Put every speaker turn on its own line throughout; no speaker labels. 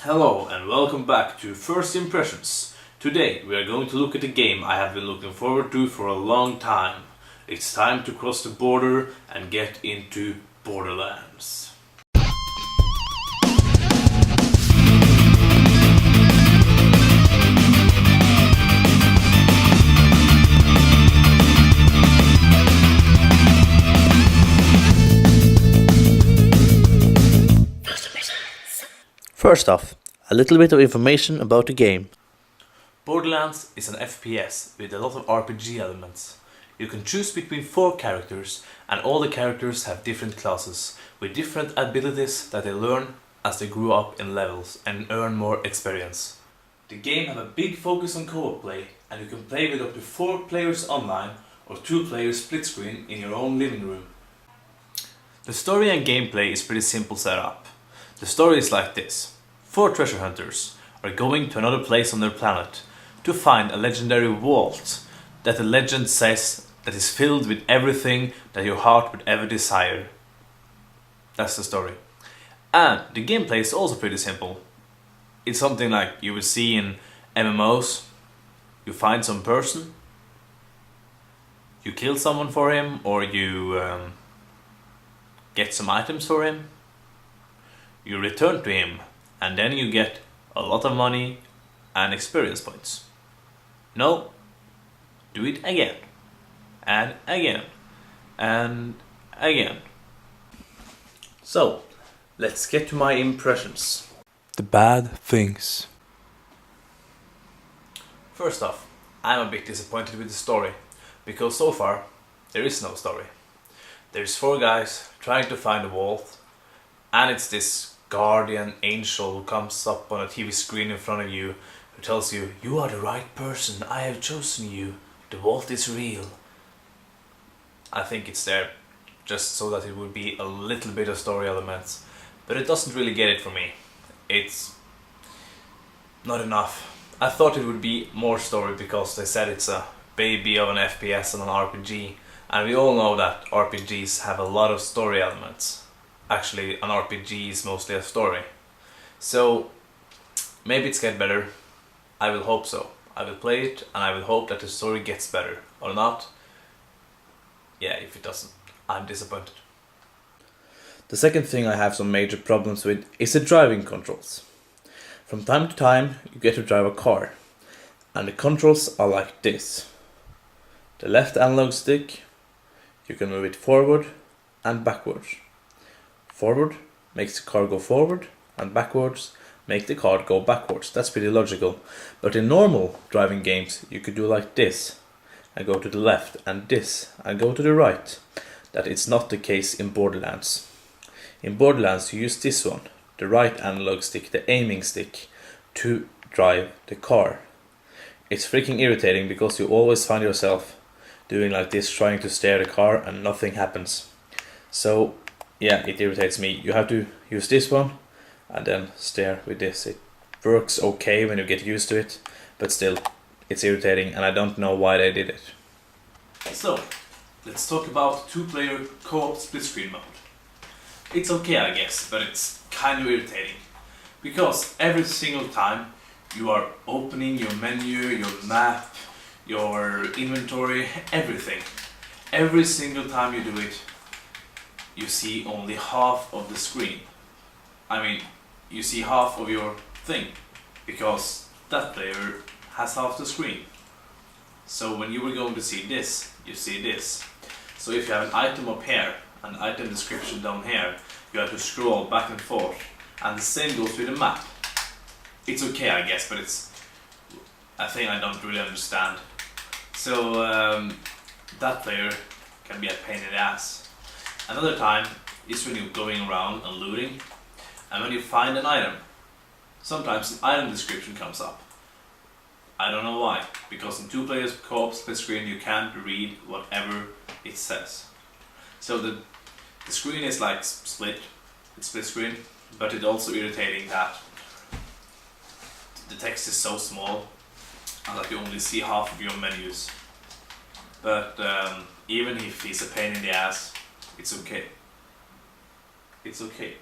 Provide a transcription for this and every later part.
Hello and welcome back to First Impressions. Today we are going to look at a game I have been looking forward to for a long time. It's time to cross the border and get into Borderlands.
First off, a little bit of information about the game.
Borderlands is an FPS with a lot of RPG elements. You can choose between 4 characters and all the characters have different classes with different abilities that they learn as they grow up in levels and earn more experience. The game has a big focus on co-op play and you can play with up to 4 players online or 2 players split screen in your own living room. The story and gameplay is pretty simple setup. The story is like this. 4 treasure hunters are going to another place on their planet to find a legendary vault that the legend says that is filled with everything that your heart would ever desire. That's the story. And the gameplay is also pretty simple. It's something like you would see in MMOs. You find some person, you kill someone for him, or you get some items for him. You return to him and then you get a lot of money and experience points. No, do it again and again and again. So, let's get to my impressions.
The bad things.
First off, I'm a bit disappointed with the story because so far there is no story. There's 4 guys trying to find a vault and it's this guardian angel who comes up on a TV screen in front of you who tells you, "You are the right person, I have chosen you, the vault is real." I think it's there just so that it would be a little bit of story elements, but it doesn't really get it for me. It's not enough. I thought it would be more story because they said it's a baby of an FPS and an RPG, and we all know that RPGs have a lot of story elements. Actually, an RPG is mostly a story. So, maybe it's get better. I will hope so. I will play it and I will hope that the story gets better. Or not. Yeah, if it doesn't, I'm disappointed.
The second thing I have some major problems with is the driving controls. From time to time you get to drive a car and the controls are like this. The left analog stick, you can move it forward and backwards. Forward makes the car go forward and backwards make the car go backwards. That's pretty logical. But in normal driving games you could do like this and go to the left and this and go to the right. That is not the case in Borderlands. In Borderlands you use this one, the right analog stick, the aiming stick, to drive the car. It's freaking irritating because you always find yourself doing like this, trying to steer the car and nothing happens. So yeah, it irritates me. You have to use this one and then steer with this. It works okay when you get used to it, but still, it's irritating and I don't know why they did it.
So, let's talk about 2-player co-op split screen mode. It's okay I guess, but it's kind of irritating. Because every single time you are opening your menu, your map, your inventory, everything. Every single time you do it, you see only half of the screen. I mean, you see half of your thing, because that player has half the screen. So when you were going to see this, you see this. So if you have an item up here, an item description down here, you have to scroll back and forth. And the same goes with the map. It's okay I guess, but it's a thing I don't really understand. So that player can be a pain in the ass. Another time is when you're going around and looting, and when you find an item, sometimes an item description comes up. I don't know why, because in 2 players co-op split screen you can't read whatever it says. So the screen is like split, it's split screen, but it's also irritating that the text is so small and that you only see half of your menus. But even if he's a pain in the ass, it's okay. It's okay.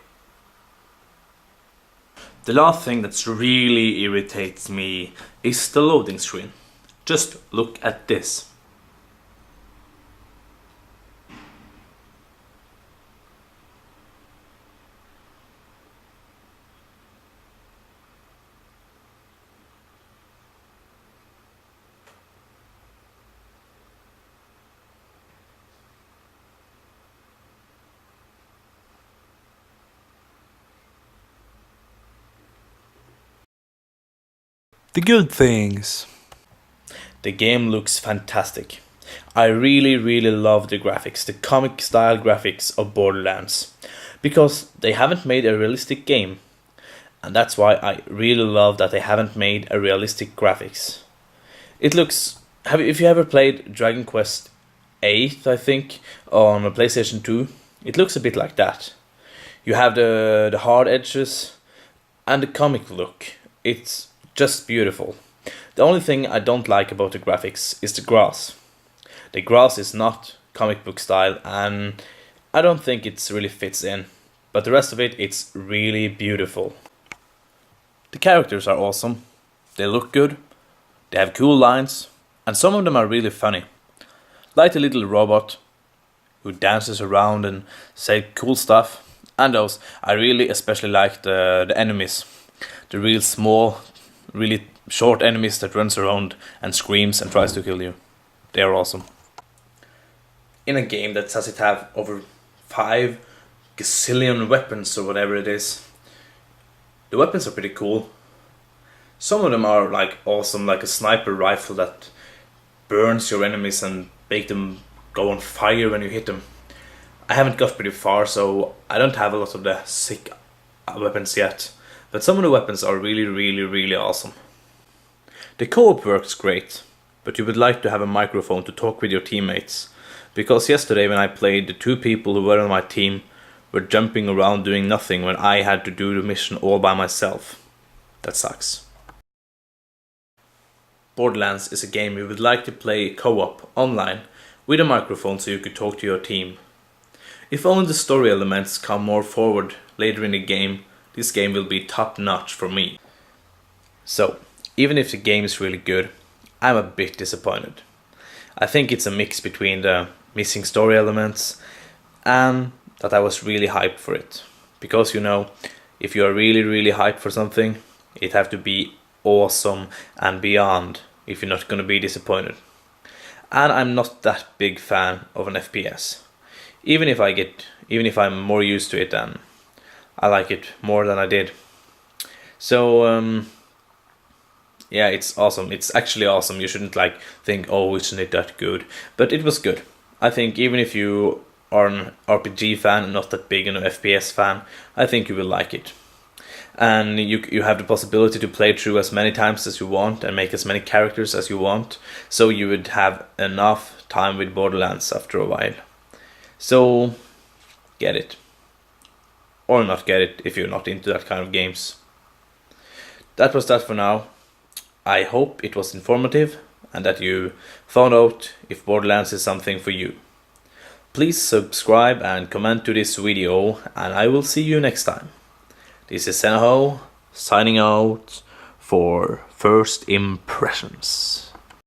The last thing that really irritates me is the loading screen. Just look at this.
The good things.
The game looks fantastic. I really love the graphics, the comic style graphics of Borderlands, because they haven't made a realistic game, and that's why I really love that they haven't made a realistic graphics. It looks, if you ever played Dragon Quest 8, I think, on a PlayStation 2, it looks a bit like that. You have the hard edges and the comic look. It's just beautiful. The only thing I don't like about the graphics is the grass. The grass is not comic book style, and I don't think it really fits in. But the rest of it, it's really beautiful. The characters are awesome. They look good. They have cool lines, and some of them are really funny. Like the little robot who dances around and says cool stuff. And those, I really especially like the enemies. The real small, really short enemies that runs around and screams and tries to kill you. They are awesome. In a game that says it have over 5 gazillion weapons or whatever it is, the weapons are pretty cool. Some of them are like awesome, like a sniper rifle that burns your enemies and make them go on fire when you hit them. I haven't got pretty far, so I don't have a lot of the sick weapons yet. But some of the weapons are really awesome. The co-op works great, but you would like to have a microphone to talk with your teammates. Because yesterday when I played, the 2 people who were on my team were jumping around doing nothing when I had to do the mission all by myself. That sucks. Borderlands is a game you would like to play co-op online with a microphone so you could talk to your team. If only the story elements come more forward later in the game, this game will be top notch for me. So, even if the game is really good, I'm a bit disappointed. I think it's a mix between the missing story elements and that I was really hyped for it. Because you know, if you are really hyped for something, it have to be awesome and beyond if you're not gonna be disappointed. And I'm not that big fan of an FPS. Even if I'm more used to it, then I like it more than I did. So yeah, it's awesome. It's actually awesome. You shouldn't think, oh, isn't it that good? But it was good. I think even if you are an RPG fan and not that big an FPS fan, I think you will like it. And you have the possibility to play through as many times as you want and make as many characters as you want. So you would have enough time with Borderlands after a while. So get it. Or not get it if you're not into that kind of games. That was that for now. I hope it was informative and that you found out if Borderlands is something for you. Please subscribe and comment to this video, and I will see you next time. This is Senaho signing out for First Impressions.